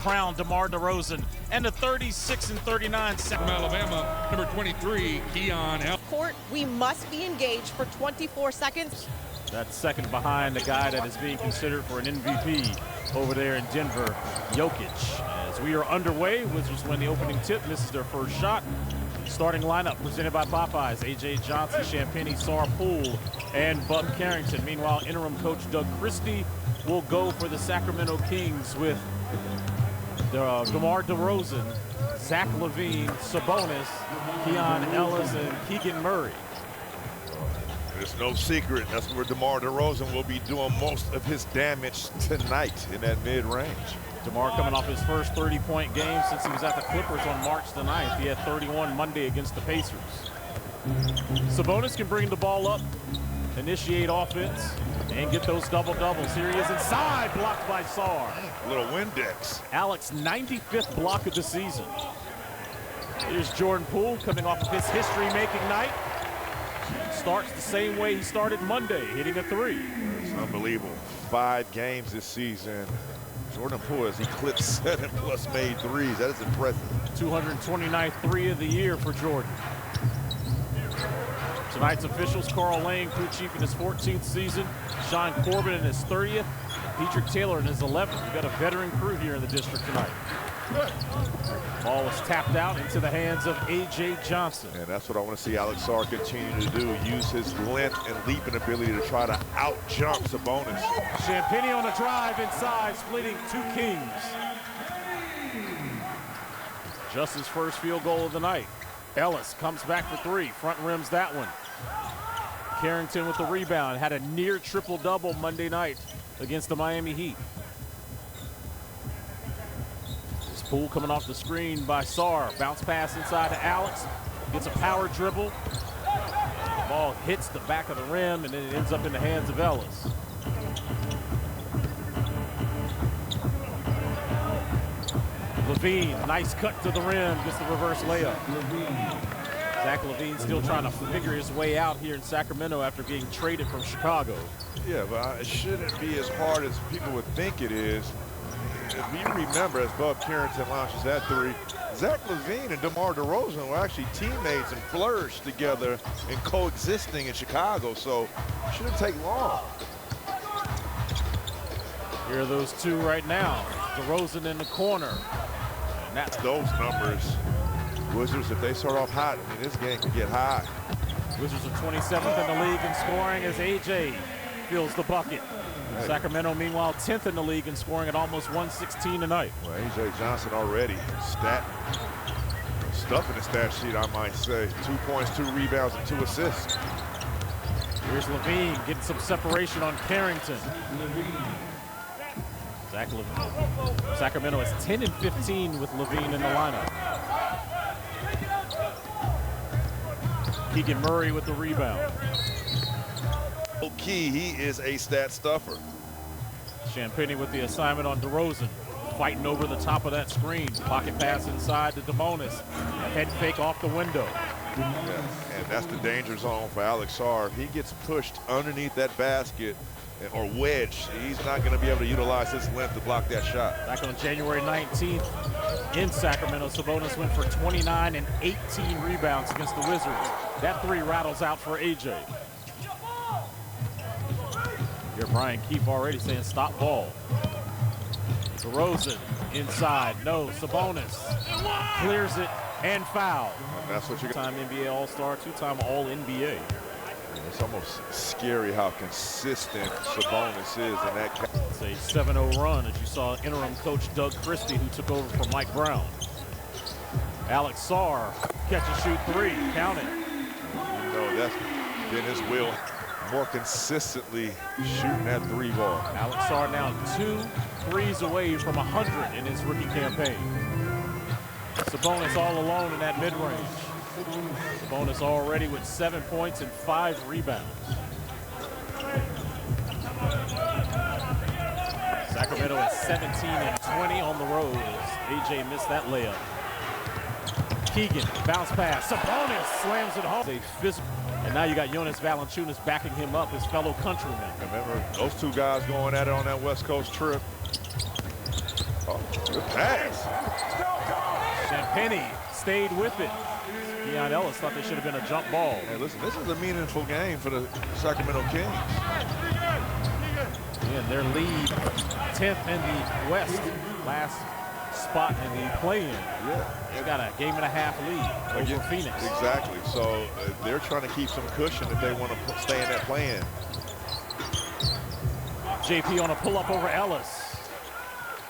crown DeMar DeRozan and the 36 and 39 from Alabama, number 23, Keon L. Court, we must be engaged for 24 seconds. That's second behind the guy that is being considered for an MVP over there in Denver, Jokic. As we are underway, Wizards win the opening tip, misses their first shot. Starting lineup presented by Popeyes, A.J. Johnson, Champagnie, Sar Poole, and Bub Carrington. Meanwhile, interim coach Doug Christie will go for the Sacramento Kings with DeMar DeRozan, Zach LaVine, Sabonis, Keon Ellis, and Keegan Murray. There's no secret. That's where DeMar DeRozan will be doing most of his damage tonight in that mid-range. DeMar coming off his first 30-point game since he was at the Clippers on March the 9th. He had 31 Monday against the Pacers. Sabonis can bring the ball up, initiate offense, and get those double-doubles. Here he is inside, blocked by Sar. A little Windex. Alex, 95th block of the season. Here's Jordan Poole coming off of his history-making night. Starts the same way he started Monday, hitting a three. It's unbelievable. 5 games this season. Jordan Poole has eclipsed 7+ made threes. That is impressive. 229th three of the year for Jordan. Tonight's officials: Carl Lane, crew chief in his 14th season, Sean Corbin in his 30th, Dietrich Taylor in his 11th. We've got a veteran crew here in the district tonight. Ball was tapped out into the hands of A.J. Johnson. And that's what I want to see Alex Sar continue to do. Use his length and leaping ability to try to out-jump Sabonis. Champagnie on a drive inside, splitting two Kings. Just his first field goal of the night. Ellis comes back for three, front rims that one. Carrington with the rebound, had a near triple-double Monday night against the Miami Heat. This Poole coming off the screen by Sar, bounce pass inside to Alex, gets a power dribble. The ball hits the back of the rim and then it ends up in the hands of Ellis. LaVine, nice cut to the rim, gets the reverse layup. Zach LaVine still trying to figure his way out here in Sacramento after being traded from Chicago. Yeah, but it shouldn't be as hard as people would think it is. If you remember, as Bub Carrington launches that three, Zach LaVine and DeMar DeRozan were actually teammates and flourished together and coexisting in Chicago, so it shouldn't take long. Here are those two right now. DeRozan in the corner. And that's those numbers. Wizards, if they start off hot, I mean, this game could get hot. Wizards are 27th in the league in scoring as A.J. fills the bucket. Hey. Sacramento, meanwhile, 10th in the league in scoring at almost 116 tonight. Well, A.J. Johnson already stuff in the stat sheet, I might say. 2 points, 2 rebounds, and 2 assists. Here's LaVine getting some separation on Carrington. Sacramento is 10 and 15 with LaVine in the lineup. Keegan Murray with the rebound. Key, he is a stat stuffer. Champagnie with the assignment on DeRozan. Fighting over the top of that screen. Pocket pass inside to Sabonis. A head fake off the window. Yeah, and that's the danger zone for Alex Sar. If he gets pushed underneath that basket or wedge, he's not going to be able to utilize his length to block that shot. Back on January 19th in Sacramento, Sabonis went for 29 and 18 rebounds against the Wizards. That three rattles out for A.J. Here Brian Keefe already saying stop ball. DeRozan inside, no, Sabonis clears it and foul. That's what you're time NBA All-Star, 2-time All-NBA. It's almost scary how consistent Sabonis is in that. It's a 7-0 run as you saw interim coach Doug Christie, who took over from Mike Brown. Alex Sar, catch and shoot three, count it. You know, that's been his will, more consistently shooting that three ball. Alex Sar now 2 threes away from 100 in his rookie campaign. Sabonis all alone in that mid-range. Sabonis already with 7 points and 5 rebounds. Sacramento is 17 and 20 on the road as A.J. missed that layup. Keegan, bounce pass. Sabonis slams it home. And now you got Jonas Valanciunas backing him up, his fellow countryman. Remember those two guys going at it on that West Coast trip? Oh, good pass. Champagny stayed with it. Keon Ellis thought they should have been a jump ball. Hey, listen, this is a meaningful game for the Sacramento Kings. And their lead, 10th in the West, last spot in the play-in. Yeah. They've got a game-and-a-half lead over Phoenix. Exactly. So they're trying to keep some cushion if they want to stay in that play-in. JP on a pull-up over Ellis.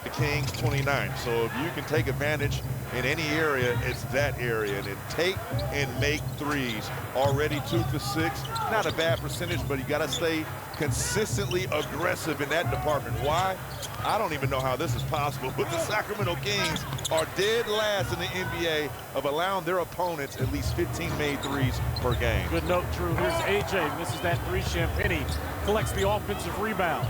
The Kings 29. So if you can take advantage in any area, it's that area. And then take and make threes. Already 2 for 6. Not a bad percentage, but you got to stay consistently aggressive in that department. Why? I don't even know how this is possible, but the Sacramento Kings are dead last in the NBA of allowing their opponents at least 15 made threes per game. Good note, Drew. Here's AJ. Misses that three. Champagny collects the offensive rebound.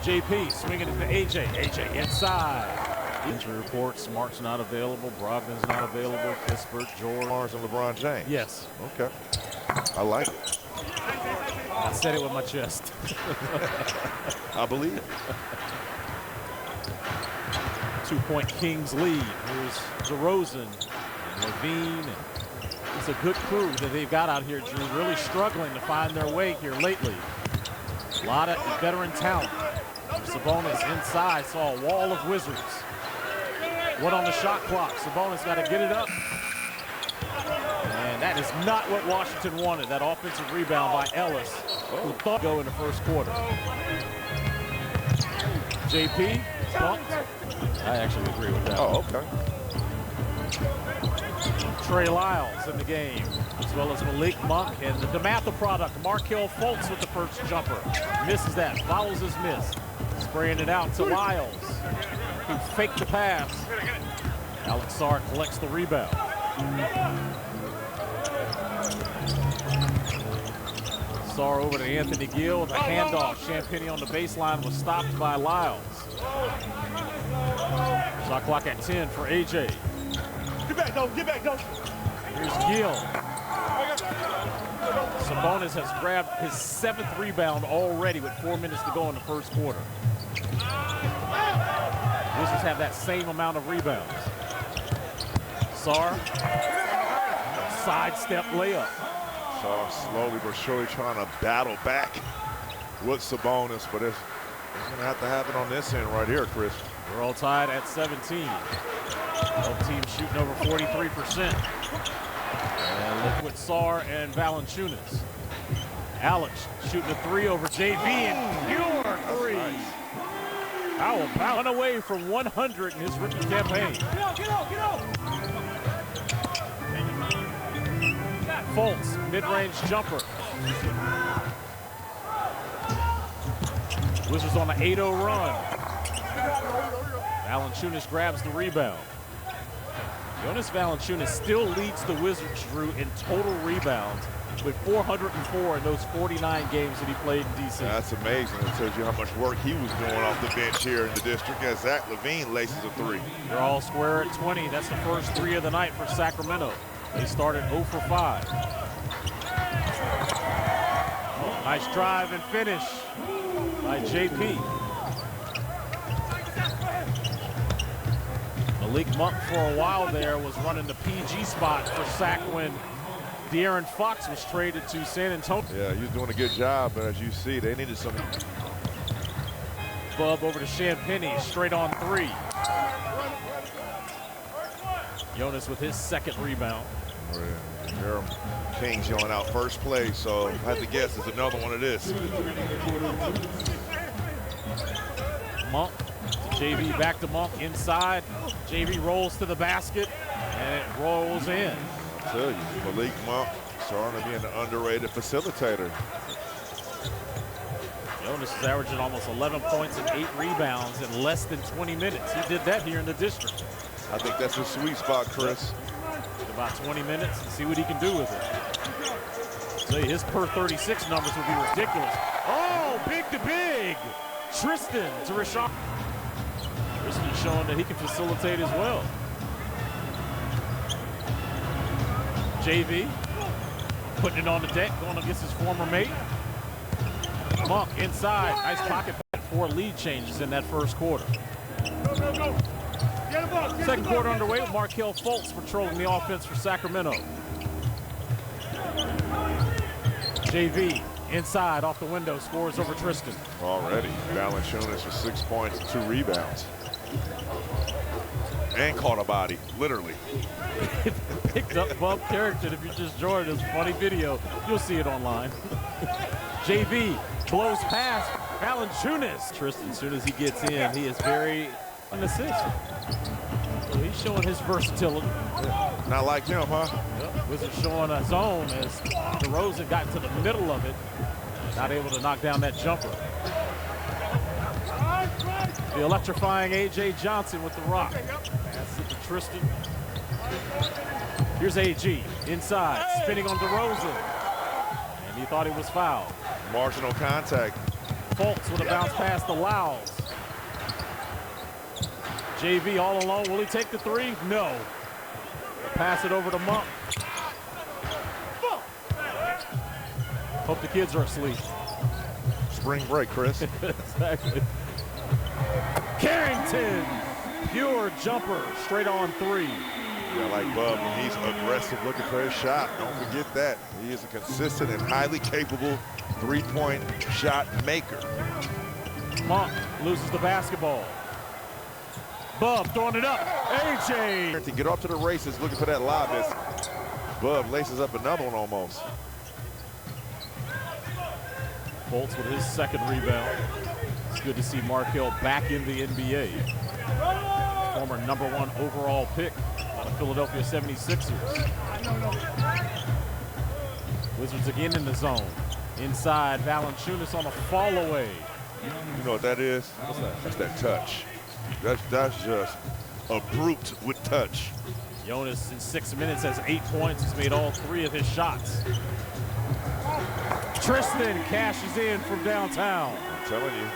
JP swinging it to AJ. AJ inside. Injury report. Smart's not available. Brogdon's not available. Kispert, George. Mars and LeBron James. Yes. Okay. I like it. I said it with my chest. I believe it. 2-point Kings lead. Here's DeRozan and Levine. And it's a good crew that they've got out here, Drew. Really struggling to find their way here lately. A lot of veteran talent. Sabonis inside saw a wall of Wizards. What on the shot clock? Sabonis got to get it up. And that is not what Washington wanted. That offensive rebound by Ellis, who thought go in the first quarter. JP bumped. I actually agree with that. Oh, okay. Trey Lyles in the game, as well as Malik Monk and the DeMatha product, Markelle Fultz with the first jumper. Misses that, follows his miss. Spraying it out to Lyles, who faked the pass. Alex Sarr collects the rebound. Sarr over to Anthony Gill with a handoff. Champagny on the baseline was stopped by Lyles. Shot clock at 10 for AJ. Get back, though. Get back, though. Here's Gill. Sabonis has grabbed his 7th rebound already with 4 minutes to go in the first quarter. Wizards have that same amount of rebounds. Sarr, sidestep layup. So slowly but surely trying to battle back with Sabonis, but it's going to have to happen on this end right here, Chris. We're all tied at 17. Both teams shooting over 43%. And look with Sarr and Valanciunas. Alex shooting a 3 over JV and pure 3. How about one away from 100 in his rookie campaign. Get out. Fultz, mid-range jumper. Wizards on an 8-0 run. Valanciunas grabs the rebound. Jonas Valanciunas still leads the Wizards, Drew, in total rebounds with 404 in those 49 games that he played in D.C. That's amazing. It tells you how much work he was doing off the bench here in the district as Zach LaVine laces a 3. They're all square at 20. That's the first 3 of the night for Sacramento. They started 0 for 5. Oh, nice drive and finish by JP. Malik Monk for a while there was running the PG spot for Sac when De'Aaron Fox was traded to San Antonio. Yeah, he was doing a good job, but as you see, they needed some. Bub over to Champagny, straight on 3. Jonas with his 2nd rebound. Here, Kings yelling out first play, so I have to guess it's another one of this. Monk to JV, back to Monk inside. JV rolls to the basket, and it rolls in. I tell you, Malik Monk starting to be an underrated facilitator. Jonas is averaging almost 11 points and 8 rebounds in less than 20 minutes. He did that here in the district. I think that's a sweet spot, Chris. About 20 minutes and see what he can do with it. So his per 36 numbers would be ridiculous. Oh, big to big. Tristan to Rashad. Tristan showing that he can facilitate as well. JV putting it on the deck, going against his former mate. Monk inside, nice pocket 4 lead changes in that first quarter. Go, go, go. Get him up. Second quarter underway with Markelle Fultz patrolling the offense for Sacramento. JV inside off the window, scores over Tristan. Already, Valanciunas with 6 points and 2 rebounds. And caught a body, literally. Picked up Bub Carrington. If you just joined us, funny video. You'll see it online. JV, close pass, Valanciunas. Tristan, as soon as he gets in, he is very an assist. So he's showing his versatility. Not like him, huh? Yep. Wizards showing a zone as DeRozan got into the middle of it. Not able to knock down that jumper. The electrifying A.J. Johnson with the rock. Pass it to Tristan. Here's A.G. inside, spinning on DeRozan. And he thought he was fouled. Marginal contact. Fultz with a bounce pass to Lyles. JV all alone. Will he take the 3? No. Pass it over to Monk. Hope the kids are asleep. Spring break, Chris. Exactly. Carrington, pure jumper, straight on 3. Yeah, like Bub, when he's aggressive looking for his shot. Don't forget that. He is a consistent and highly capable 3-point shot maker. Monk loses the basketball. Bub throwing it up. AJ. To get off to the races looking for that lob miss. Bub laces up another one almost. Fultz with his second rebound. It's good to see Markelle back in the NBA. Former #1 overall pick by the Philadelphia 76ers. Wizards again in the zone. Inside, Valanciunas on a fall away. You know what that is? What's that? That's that touch. That's just a brute with touch. Jonas in 6 minutes has 8 points. He's made all 3 of his shots. Tristan cashes in from downtown. I'm telling you,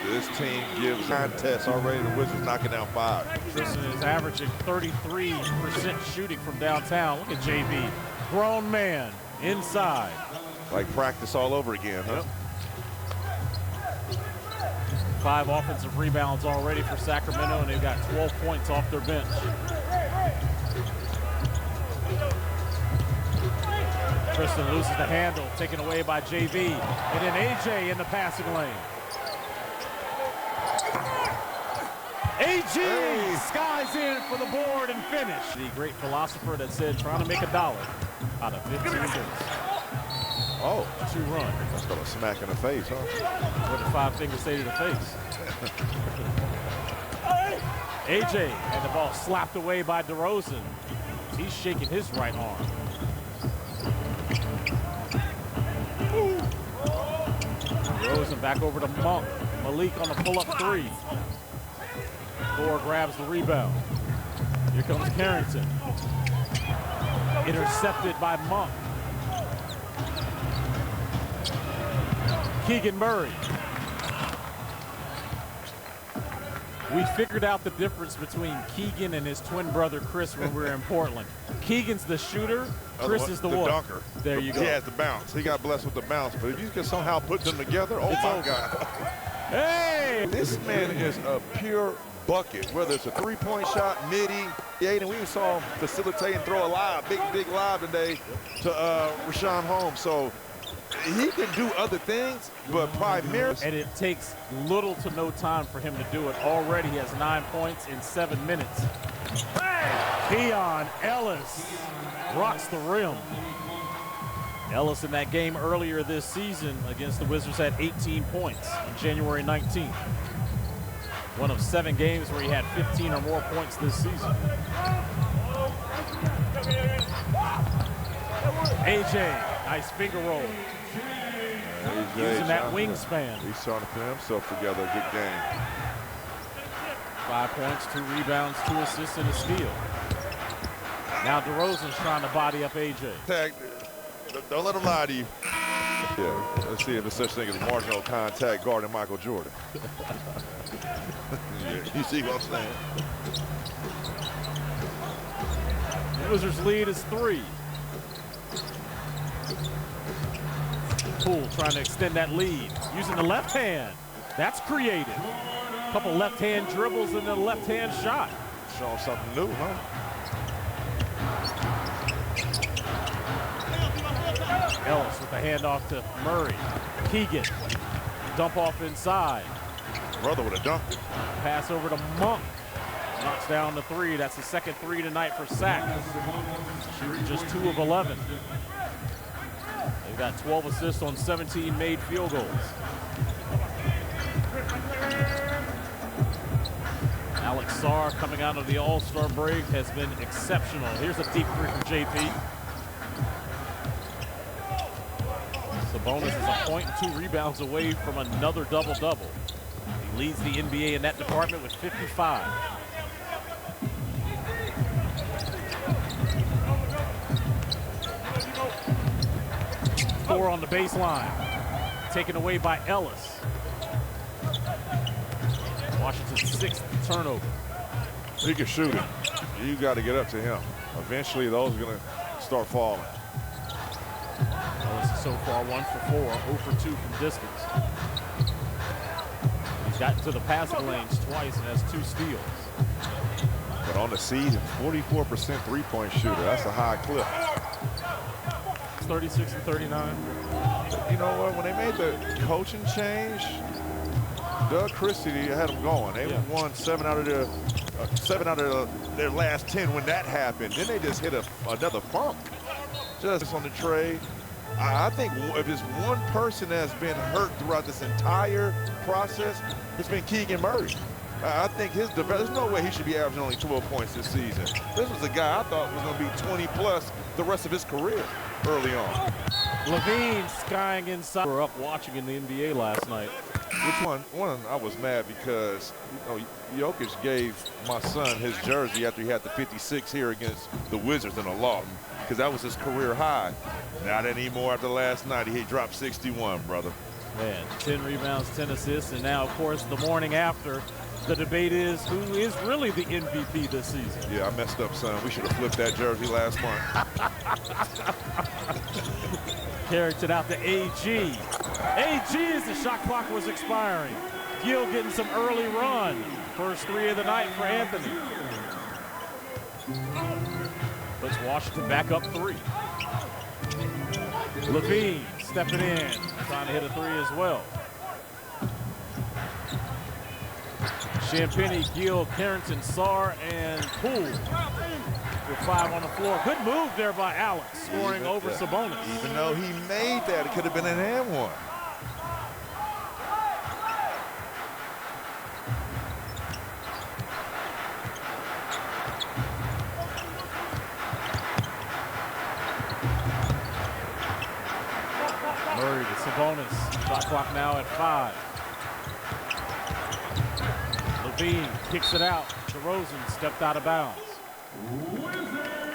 this team gives contests already. The Wizards knocking down 5. Tristan is averaging 33% shooting from downtown. Look at JV. Grown man inside. Like practice all over again, huh? Yep. 5 offensive rebounds already for Sacramento, and they've got 12 points off their bench. Tristan loses the handle, taken away by JV, and then AJ in the passing lane. AJ skies in for the board and finish. The great philosopher that said trying to make $1 out of 15 minutes. Oh, 2 run. that's got a smack in the face, huh? What did 5 fingers say to the face? AJ and the ball slapped away by DeRozan. He's shaking his right arm. DeRozan back over to Monk. Malik on the pull-up 3. Thor grabs the rebound. Here comes Carrington. Intercepted by Monk. Keegan Murray. We figured out the difference between Keegan and his twin brother Chris when we were in Portland. Keegan's the shooter, Chris is the what? Dunker. There you go. He has the bounce. He got blessed with the bounce. But if you can somehow put them together, oh my God. Hey! This man is a pure bucket, whether it's a 3-point shot, midi, and we saw him facilitate and throw a lob, big lob today to Rashawn Holmes. So he can do other things, but primarily. And it takes little to no time for him to do it. Already he has 9 points in 7 minutes. Keon Ellis rocks the rim. Ellis in that game earlier this season against the Wizards had 18 points on January 19th. One of 7 games where he had 15 or more points this season. AJ, nice finger roll. Using that wingspan. He's starting to put himself together. Good game. 5 points, 2 rebounds, 2 assists, and a steal. Now DeRozan's trying to body up AJ. Tag. Don't let him lie to you. Yeah, let's see if there's such thing as marginal contact guarding Michael Jordan. You see what I'm saying? The Wizards' lead is 3. Poole trying to extend that lead, using the left hand. That's creative. A couple left-hand dribbles and then a left-hand shot. Showing something new, huh? Ellis with the handoff to Murray. Keegan, dump off inside. Brother would have dunked it. Pass over to Monk. Knocks down the three. That's the second three tonight for Sac. Shooting just 2 of 11. They've got 12 assists on 17 made field goals. Alex Sarr, coming out of the All-Star break, has been exceptional. Here's a deep three from JP. Sabonis is a point and 2 rebounds away from another double-double. He leads the NBA in that department with 55. Four on the baseline, taken away by Ellis. Washington's 6th turnover. He can shoot it. You got to get up to him. Eventually, those are going to start falling. Ellis is so far 1 for 4, 0 for 2 from distance. He's gotten to the passing lanes twice and has 2 steals. But on the season, 44% three-point shooter. That's a high clip. 36 and 39. You know what? When they made the coaching change, Doug Christie had them going. They won 7 out of their last 10 when that happened. Then they just hit another funk just on the trade. I think if there's one person that's been hurt throughout this entire process, it's been Keegan Murray. I think there's no way he should be averaging only 12 points this season. This was a guy I thought was going to be 20 plus the rest of his career early on. Levine skying inside. We were up watching in the NBA last night. Which one? I was mad because Jokic gave my son his jersey after he had the 56 here against the Wizards in a loss because that was his career high. Not anymore after last night. He dropped 61, brother. Man, 10 rebounds, 10 assists, and now, of course, the morning after, the debate is who is really the MVP this season. Yeah, I messed up, son. We should have flipped that jersey last month. Carried out to AG. AG as the shot clock was expiring. Gill getting some early run. First 3 of the night for Anthony. Puts Washington back up 3. Levine stepping in, trying to hit a 3 as well. Champagny, Gill, Carrington, Sarr, and Poole with 5 on the floor. Good move there by Alex, scoring over Sabonis. Even though he made that, it could have been an and one. Murray to Sabonis. Shot clock now at 5. Levine kicks it out. DeRozan stepped out of bounds.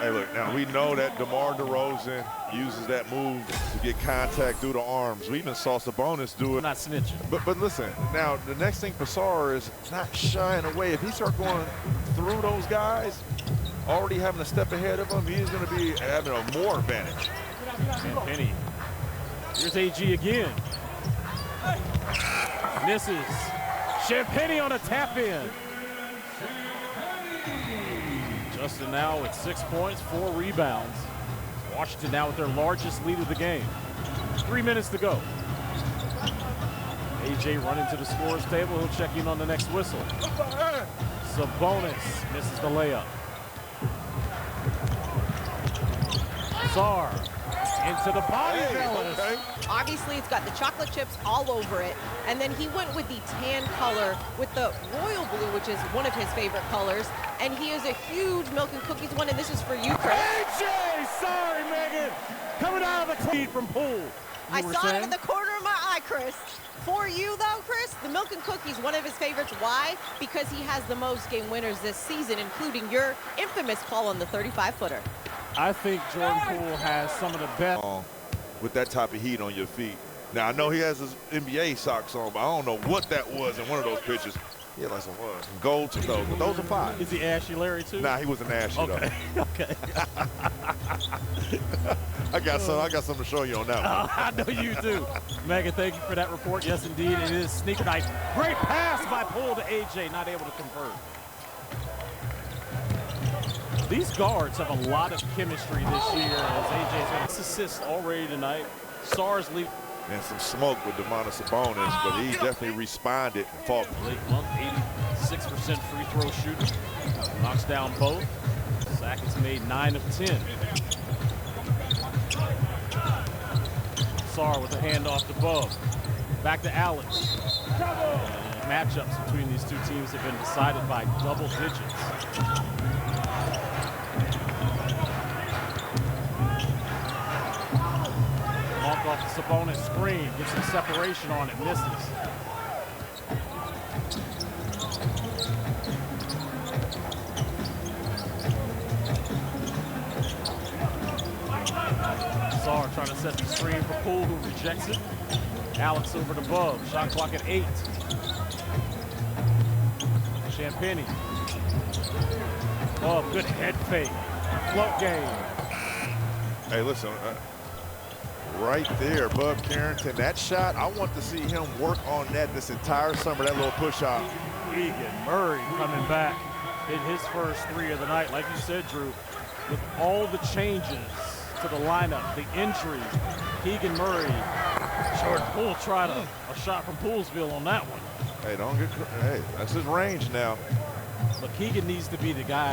Hey, look, now we know that DeMar DeRozan uses that move to get contact through the arms. We even saw Sabonis do it. Not snitching. But listen, now the next thing for Sarr is not shying away. If he starts going through those guys, already having a step ahead of him, he's going to be having a more advantage. Penny. Here's AG again. Misses. Champagny on a tap in. Justin now with 6 points, 4 rebounds. Washington now with their largest lead of the game. 3 minutes to go. AJ running to the scorer's table. He'll check in on the next whistle. Sabonis misses the layup. Sarr into the body of Ellis. Okay. Obviously, it's got the chocolate chips all over it. And then he went with the tan color with the royal blue, which is one of his favorite colors. And he is a huge milk and cookies one, and this is for you, Chris. AJ! Sorry, Megan! Coming out of the lead from Poole. I saw it in the corner of my eye, Chris. For you, though, Chris, the milk and cookies, one of his favorites. Why? Because he has the most game winners this season, including your infamous call on the 35-footer. I think Jordan Poole has some of the best. With that type of heat on your feet. Now, I know he has his NBA socks on, but I don't know what that was in one of those pictures. He had like some gold to those, but those are 5. Is he Ashy Larry, too? Nah, he wasn't ashy, okay. though. Okay. I got something to show you on that one. I know you do. Megan, thank you for that report. Yes, indeed, it is sneaker night. Great pass by Poole to AJ, not able to convert. These guards have a lot of chemistry this year as AJ's got 6 assists already tonight. Stars lead. And some smoke with Domantas Sabonis, but he definitely responded and fought. Late month, 86% free throw shooter. Knocks down both. Sackets made 9 of 10. Sar with the handoff to Bub. Back to Alex. And matchups between these two teams have been decided by double digits. Monk off the Sabonis screen, gets some separation on it, misses. Sar trying to set the screen for Poole, who rejects it. Alex over to Bub, shot clock at 8. Champagny. Bub, good head fake. Float game. Hey, listen, right there, Bub Carrington, that shot, I want to see him work on that this entire summer, that little push out. Keegan Murray coming back. Hit his first 3 of the night. Like you said, Drew, with all the changes to the lineup, the injuries, Keegan Murray, Jordan Poole tried a shot from Poolesville on that one. Hey, don't get, hey, that's his range now. But Keegan needs to be the guy